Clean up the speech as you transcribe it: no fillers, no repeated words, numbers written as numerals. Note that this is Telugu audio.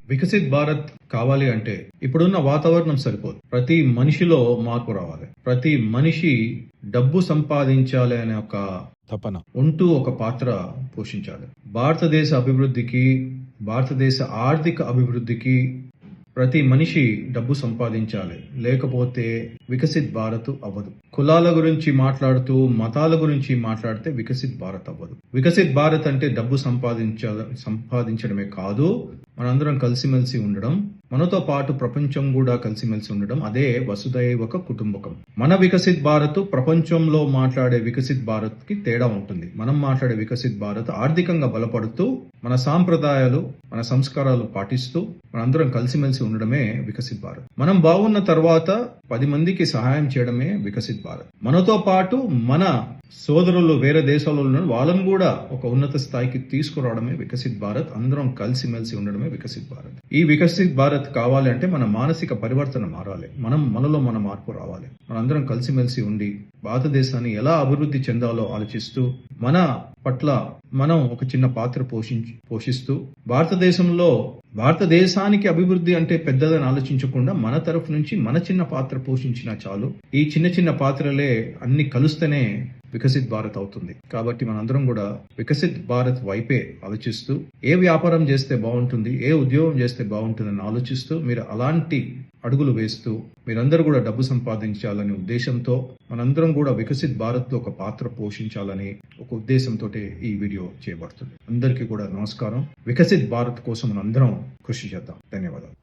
వికసిత్ భారత్ కావాలి అంటే ఇప్పుడున్న వాతావరణం సరిపోదు. ప్రతి మనిషిలో మార్పు రావాలి. ప్రతి మనిషి డబ్బు సంపాదించాలి అనే ఒక తపన ఉంటూ ఒక పాత్ర పోషించాలి. భారతదేశ అభివృద్ధికి, భారతదేశ ఆర్థిక అభివృద్ధికి ప్రతి మనిషి డబ్బు సంపాదించాలి. లేకపోతే వికసిత్ భారత్ అవ్వదు. కులాల గురించి మాట్లాడుతూ, మతాల గురించి మాట్లాడితే వికసిత్ భారత్ అవ్వదు. వికసిత్ భారత్ అంటే డబ్బు సంపాదించడమే కాదు, మనందరం కలిసిమెలిసి ఉండడం, మనతో పాటు ప్రపంచం కూడా కలిసిమెలిసి ఉండడం. అదే వసుదైవ కుటుంబకం. మన వికసిత్ భారత్ ప్రపంచంలో మాట్లాడే వికసిత్ భారత్ కి తేడా ఉంటుంది. మనం మాట్లాడే వికసిత్ భారత్ ఆర్థికంగా బలపడుతూ, మన సాంప్రదాయాలు, మన సంస్కారాలు పాటిస్తూ మనందరం కలిసిమెలిసి ఉండడమే వికసిత్ భారత్. మనం బాగున్న తర్వాత 10 మందికి సహాయం చేయడమే వికసిత్ భారత్. మనతో పాటు మన సోదరులు వేరే దేశాలలో ఉన్న వాళ్ళని కూడా ఒక ఉన్నత స్థాయికి తీసుకురావడమే వికసిత్ భారత్. అందరం కలిసిమెలిసి ఉండడమే వికసిత్ భారత్. ఈ వికసిత్ భారత్ కావాలి అంటే మన మానసిక పరివర్తన మారాలి. మనలో మన మార్పు రావాలి. మనందరం కలిసిమెలిసి ఉండి భారతదేశాన్ని ఎలా అభివృద్ధి చెందాలో ఆలోచిస్తూ, మన పట్ల మనం ఒక చిన్న పాత్ర పోషిస్తూ, భారతదేశానికి అభివృద్ధి అంటే పెద్దదని ఆలోచించకుండా మన తరఫు నుంచి మన చిన్న పాత్ర పోషించినా చాలు. ఈ చిన్న చిన్న పాత్రలే అన్ని కలుస్తేనే వికసిత్ భారత్ అవుతుంది. కాబట్టి మనందరం కూడా వికసిత్ భారత్ వైపే ఆలోచిస్తూ, ఏ వ్యాపారం చేస్తే బాగుంటుంది, ఏ ఉద్యోగం చేస్తే బాగుంటుందని ఆలోచిస్తూ, మీరు అలాంటి అడుగులు వేస్తూ మీరందరూ కూడా డబ్బు సంపాదించాలనే ఉద్దేశంతో, మనందరం కూడా వికసిత్ భారత్ లో ఒక పాత్ర పోషించాలని ఒక ఉద్దేశంతో ఈ వీడియో చేయబడుతుంది. అందరికీ కూడా నమస్కారం. వికసిత్ భారత్ కోసం మనందరం కృషి చేద్దాం. ధన్యవాదాలు.